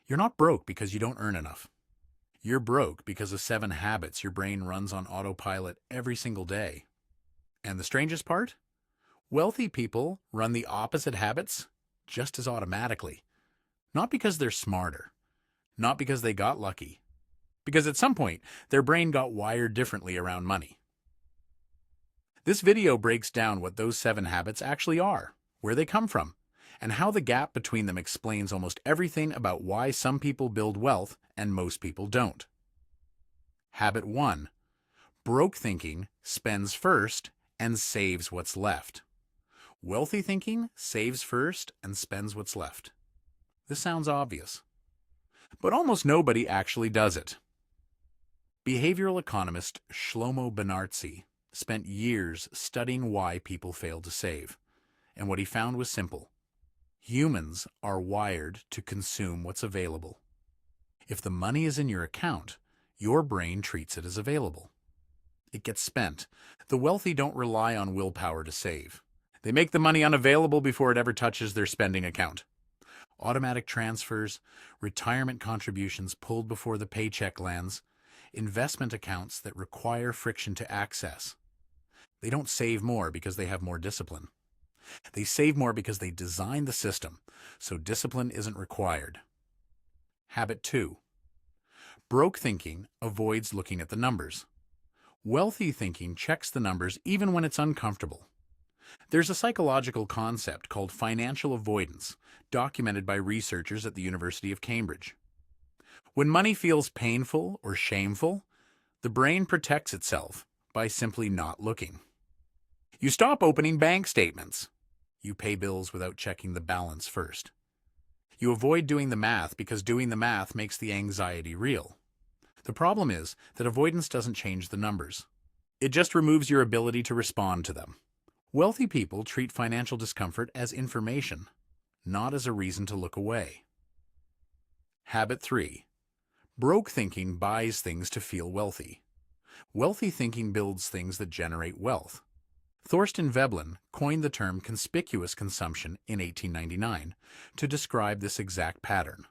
You're not broke because you don't earn enough. You're broke because of 7 habits your brain runs on autopilot every single day. And the strangest part? Wealthy people run the opposite habits just as automatically. Not because they're smarter, not because they got lucky, because at some point their brain got wired differently around money. This video breaks down what those 7 habits actually are, where they come from, and how the gap between them explains almost everything about why some people build wealth and most people don't. Habit 1. Broke thinking spends first and saves what's left. Wealthy thinking saves first and spends what's left. This sounds obvious, but almost nobody actually does it. Behavioral economist Shlomo Benartzi spent years studying why people fail to save, and what he found was simple. Humans are wired to consume what's available. If the money is in your account, your brain treats it as available. It gets spent. The wealthy don't rely on willpower to save. They make the money unavailable before it ever touches their spending account. Automatic transfers, retirement contributions pulled before the paycheck lands, investment accounts that require friction to access. They don't save more because they have more discipline. They save more because they designed the system, so discipline isn't required. Habit 2. Broke thinking avoids looking at the numbers. Wealthy thinking checks the numbers even when it's uncomfortable. There's a psychological concept called financial avoidance, documented by researchers at the University of Cambridge. When money feels painful or shameful, the brain protects itself by simply not looking. You stop opening bank statements. You pay bills without checking the balance first. You avoid doing the math because doing the math makes the anxiety real. The problem is that avoidance doesn't change the numbers. It just removes your ability to respond to them. Wealthy people treat financial discomfort as information, not as a reason to look away. Habit 3. Broke thinking buys things to feel wealthy. Wealthy thinking builds things that generate wealth. Thorstein Veblen coined the term conspicuous consumption in 1899 to describe this exact pattern.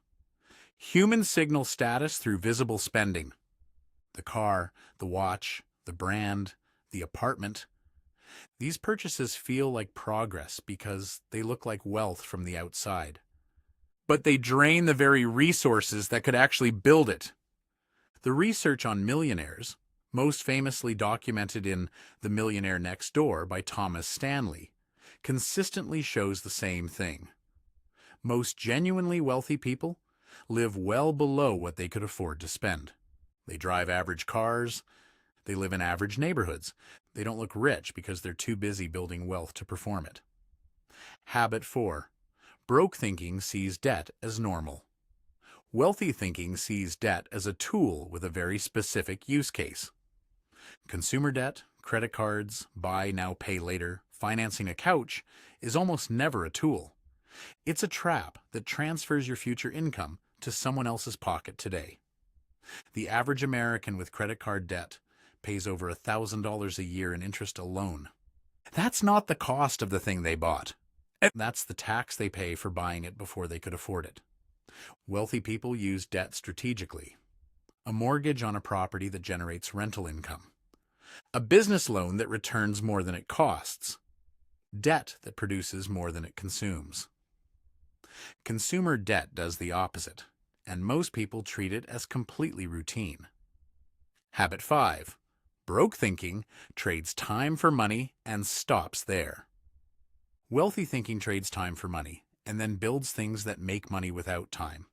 Humans signal status through visible spending. The car, the watch, the brand, the apartment. These purchases feel like progress because they look like wealth from the outside. But they drain the very resources that could actually build it. The research on millionaires, most famously documented in The Millionaire Next Door by Thomas Stanley, consistently shows the same thing. Most genuinely wealthy people live well below what they could afford to spend. They drive average cars. They live in average neighborhoods. They don't look rich because they're too busy building wealth to perform it. Habit 4. Broke thinking sees debt as normal. Wealthy thinking sees debt as a tool with a very specific use case. Consumer debt, credit cards, buy now pay later, financing a couch is almost never a tool. It's a trap that transfers your future income to someone else's pocket today. The average American with credit card debt pays over $1,000 a year in interest alone. That's not the cost of the thing they bought. That's the tax they pay for buying it before they could afford it. Wealthy people use debt strategically. A mortgage on a property that generates rental income. A business loan that returns more than it costs. Debt that produces more than it consumes. Consumer debt does the opposite, and most people treat it as completely routine. Habit 5. Broke thinking trades time for money and stops there. Wealthy thinking trades time for money and then builds things that make money without time.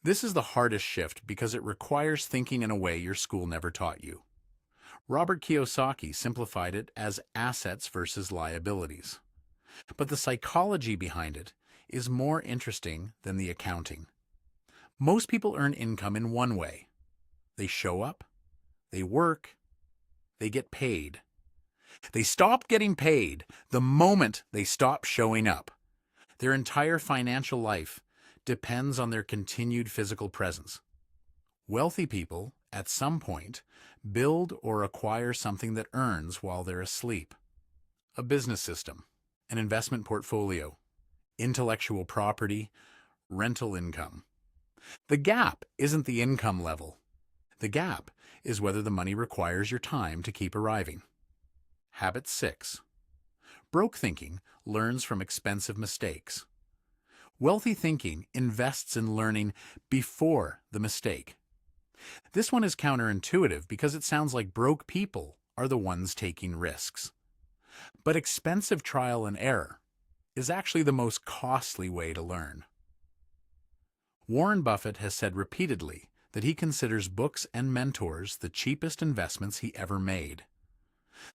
This is the hardest shift because it requires thinking in a way your school never taught you. Robert Kiyosaki simplified it as assets versus liabilities. But the psychology behind it is more interesting than the accounting. Most people earn income in one way. They show up, they work, they get paid. They stop getting paid the moment they stop showing up. Their entire financial life depends on their continued physical presence. Wealthy people, at some point, build or acquire something that earns while they're asleep. A business system, an investment portfolio, intellectual property, rental income. The gap isn't the income level. The gap is whether the money requires your time to keep arriving. Habit 6. Broke thinking learns from expensive mistakes. Wealthy thinking invests in learning before the mistake. This one is counterintuitive because it sounds like broke people are the ones taking risks. But expensive trial and error is actually the most costly way to learn. Warren Buffett has said repeatedly that he considers books and mentors the cheapest investments he ever made.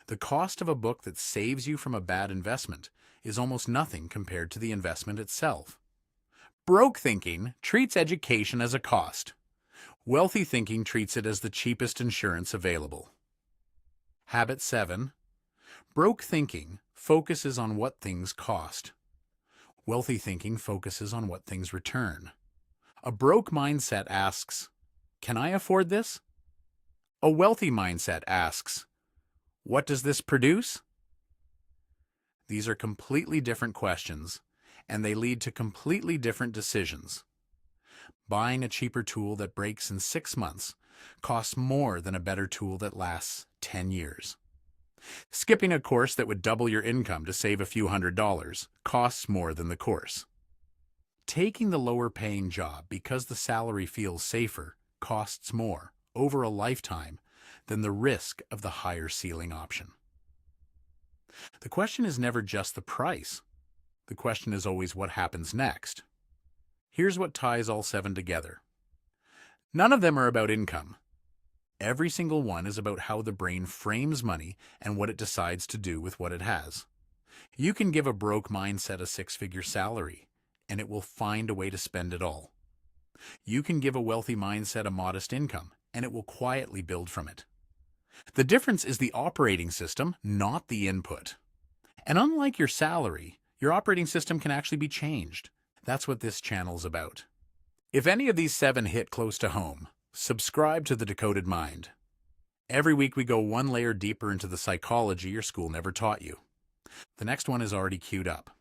The cost of a book that saves you from a bad investment is almost nothing compared to the investment itself. Broke thinking treats education as a cost. Wealthy thinking treats it as the cheapest insurance available. Habit 7. Broke thinking focuses on what things cost. Wealthy thinking focuses on what things return. A broke mindset asks, "Can I afford this?" A wealthy mindset asks, "What does this produce?" These are completely different questions, and they lead to completely different decisions. Buying a cheaper tool that breaks in 6 months costs more than a better tool that lasts 10 years. Skipping a course that would double your income to save a few $100s costs more than the course. Taking the lower-paying job because the salary feels safer costs more over a lifetime than the risk of the higher ceiling option. The question is never just the price. The question is always what happens next. Here's what ties all 7 together. None of them are about income. Every single one is about how the brain frames money and what it decides to do with what it has. You can give a broke mindset a 6-figure salary, and it will find a way to spend it all. You can give a wealthy mindset a modest income, and it will quietly build from it. The difference is the operating system, not the input. And unlike your salary, your operating system can actually be changed. That's what this channel's about. If any of these 7 hit close to home, subscribe to The Decoded Mind. Every week we go one layer deeper into the psychology your school never taught you. The next one is already queued up.